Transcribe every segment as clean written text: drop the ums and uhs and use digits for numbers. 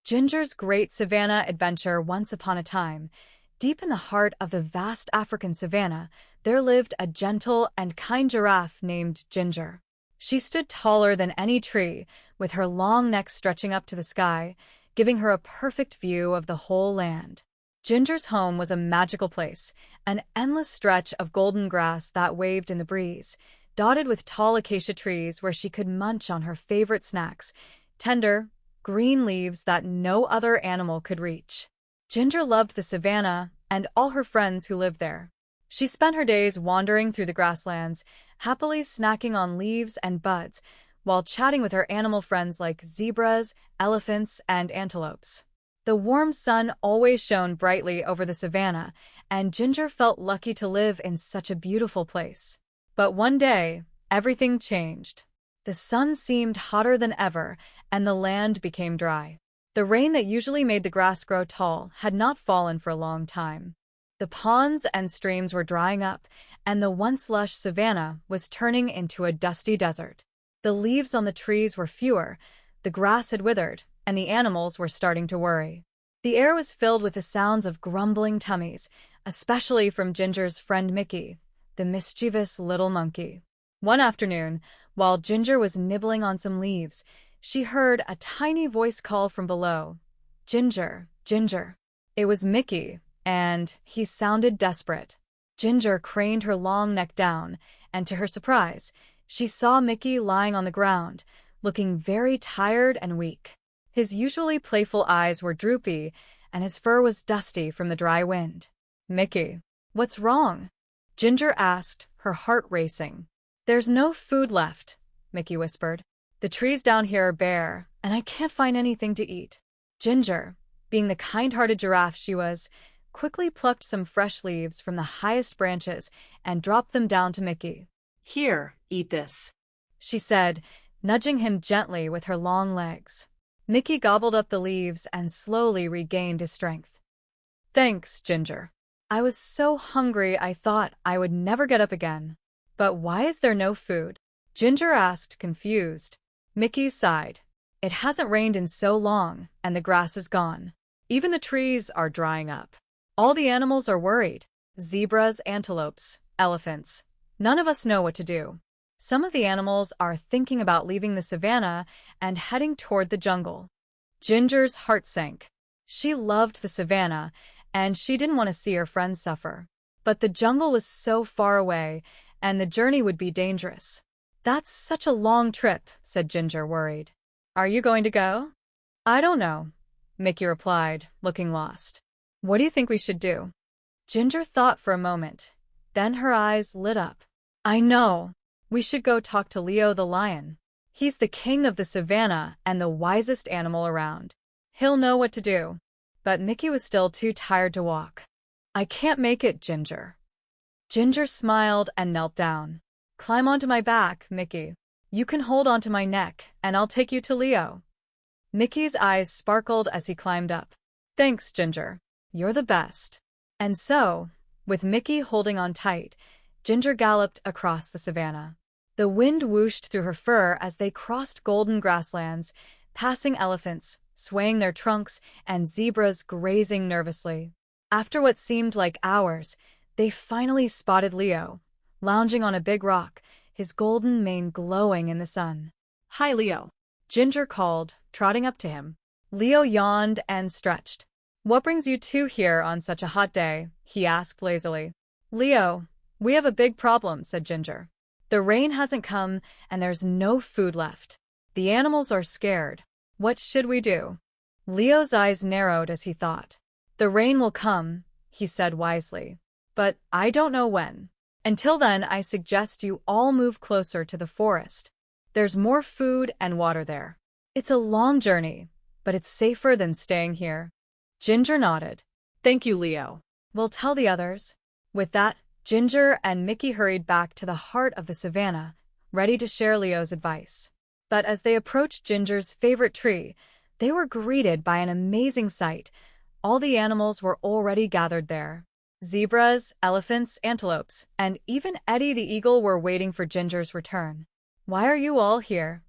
Ginger's great savannah adventure. Once upon a time, deep in the heart of the vast African savannah, there lived a gentle and kind giraffe named Ginger. She stood taller than any tree, with her long neck stretching up to the sky, giving her a perfect view of the whole land. Ginger's home was a magical place, an endless stretch of golden grass that waved in the breeze, dotted with tall acacia trees where she could munch on her favorite snacks, tender, green leaves that no other animal could reach. Ginger loved the savannah and all her friends who lived there. She spent her days wandering through the grasslands, happily snacking on leaves and buds, while chatting with her animal friends like zebras, elephants, and antelopes. The warm sun always shone brightly over the savannah, and Ginger felt lucky to live in such a beautiful place. But one day, everything changed. The sun seemed hotter than ever, and the land became dry. The rain that usually made the grass grow tall had not fallen for a long time. The ponds and streams were drying up, and the once lush savannah was turning into a dusty desert. The leaves on the trees were fewer, the grass had withered, and the animals were starting to worry. The air was filled with the sounds of grumbling tummies, especially from Ginger's friend Mickey, the mischievous little monkey. One afternoon, while Ginger was nibbling on some leaves, she heard a tiny voice call from below. "Ginger, Ginger." It was Mickey, and he sounded desperate. Ginger craned her long neck down, and to her surprise, she saw Mickey lying on the ground, looking very tired and weak. His usually playful eyes were droopy, and his fur was dusty from the dry wind. "Mickey, what's wrong?" Ginger asked, her heart racing. "There's no food left," Mickey whispered. "The trees down here are bare, and I can't find anything to eat." Ginger, being the kind-hearted giraffe she was, quickly plucked some fresh leaves from the highest branches and dropped them down to Mickey. "Here, eat this," she said, nudging him gently with her long legs. Mickey gobbled up the leaves and slowly regained his strength. "Thanks, Ginger. I was so hungry I thought I would never get up again." "But why is there no food?" Ginger asked, confused. Mickey sighed. "It hasn't rained in so long, and the grass is gone. Even the trees are drying up. All the animals are worried. Zebras, antelopes, elephants. None of us know what to do. Some of the animals are thinking about leaving the savannah and heading toward the jungle." Ginger's heart sank. She loved the savannah, and she didn't want to see her friends suffer. But the jungle was so far away, and the journey would be dangerous. "That's such a long trip," said Ginger, worried. "Are you going to go?" "I don't know," Mickey replied, looking lost. "What do you think we should do?" Ginger thought for a moment. Then her eyes lit up. "I know! We should go talk to Leo the lion. He's the king of the savannah and the wisest animal around. He'll know what to do." But Mickey was still too tired to walk. "I can't make it, Ginger." Ginger smiled and knelt down. "Climb onto my back, Mickey. You can hold onto my neck, and I'll take you to Leo." Mickey's eyes sparkled as he climbed up. "Thanks, Ginger. You're the best." And so, with Mickey holding on tight, Ginger galloped across the savannah. The wind whooshed through her fur as they crossed golden grasslands, passing elephants, swaying their trunks, and zebras grazing nervously. After what seemed like hours, they finally spotted Leo, lounging on a big rock, his golden mane glowing in the sun. "Hi, Leo," Ginger called, trotting up to him. Leo yawned and stretched. "What brings you two here on such a hot day?" he asked lazily. "Leo, we have a big problem," said Ginger. "The rain hasn't come, and there's no food left. The animals are scared. What should we do?" Leo's eyes narrowed as he thought. "The rain will come," he said wisely. "But I don't know when. Until then, I suggest you all move closer to the forest. There's more food and water there. It's a long journey, but it's safer than staying here." Ginger nodded. "Thank you, Leo. "We'll tell the others." With that, Ginger and Mickey hurried back to the heart of the savannah, ready to share Leo's advice. But as they approached Ginger's favorite tree, they were greeted by an amazing sight. All the animals were already gathered there. Zebras, elephants, antelopes, and even Eddie the eagle were waiting for Ginger's return. "Why are you all here?"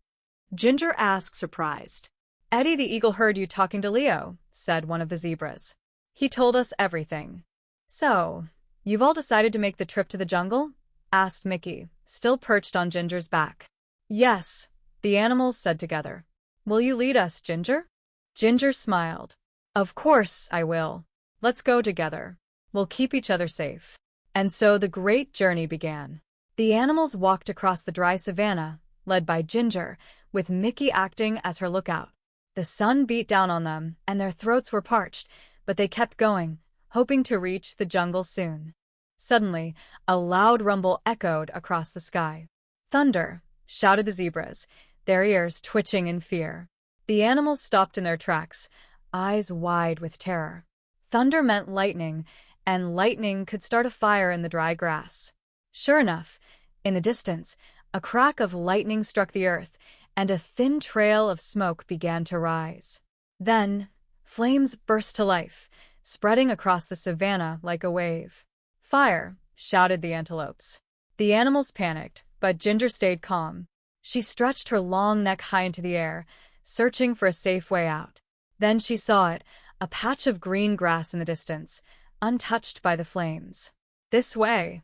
Ginger asked, surprised. Eddie the eagle heard you talking to Leo, said one of the zebras. He told us everything. So, you've all decided to make the trip to the jungle? Asked Mickey, still perched on Ginger's back. Yes, the animals said together. Will you lead us, Ginger? Ginger smiled. Of course I will. Let's go together. We'll keep each other safe. And so the great journey began. The animals walked across the dry savanna, led by Ginger, with Mickey acting as her lookout. The sun beat down on them, and their throats were parched, but they kept going, hoping to reach the jungle soon. Suddenly, a loud rumble echoed across the sky. Thunder, shouted the zebras, their ears twitching in fear. The animals stopped in their tracks, eyes wide with terror. Thunder meant lightning, and lightning could start a fire in the dry grass. Sure enough, in the distance, a crack of lightning struck the earth, and a thin trail of smoke began to rise. Then, flames burst to life, spreading across the savanna like a wave. Fire, shouted the antelopes. The animals panicked, but Ginger stayed calm. She stretched her long neck high into the air, searching for a safe way out. Then she saw it, a patch of green grass in the distance, untouched by the flames. This way,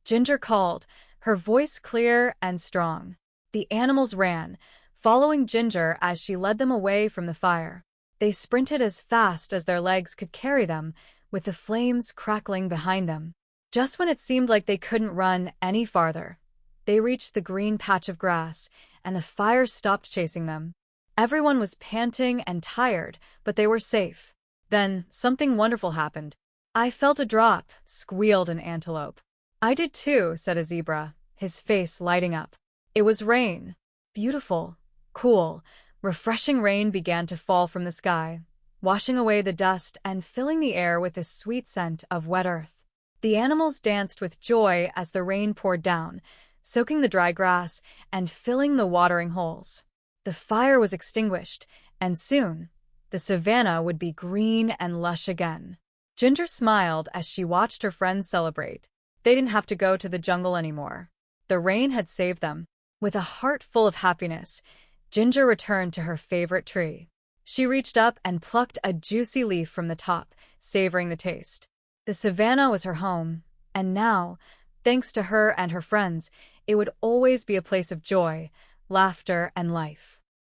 Ginger called, her voice clear and strong. The animals ran, following Ginger as she led them away from the fire. They sprinted as fast as their legs could carry them, with the flames crackling behind them. Just when it seemed like they couldn't run any farther, they reached the green patch of grass, and the fire stopped chasing them. Everyone was panting and tired, but they were safe. Then, something wonderful happened. I felt a drop, squealed an antelope. I did too, said a zebra, his face lighting up. It was rain. Beautiful, cool, refreshing rain began to fall from the sky, washing away the dust and filling the air with the sweet scent of wet earth. The animals danced with joy as the rain poured down, soaking the dry grass and filling the watering holes. The fire was extinguished, and soon, the savanna would be green and lush again. Ginger smiled as she watched her friends celebrate. They didn't have to go to the jungle anymore. The rain had saved them. With a heart full of happiness, Ginger returned to her favorite tree. She reached up and plucked a juicy leaf from the top, savoring the taste. The savanna was her home, and now, thanks to her and her friends, it would always be a place of joy, laughter, and life.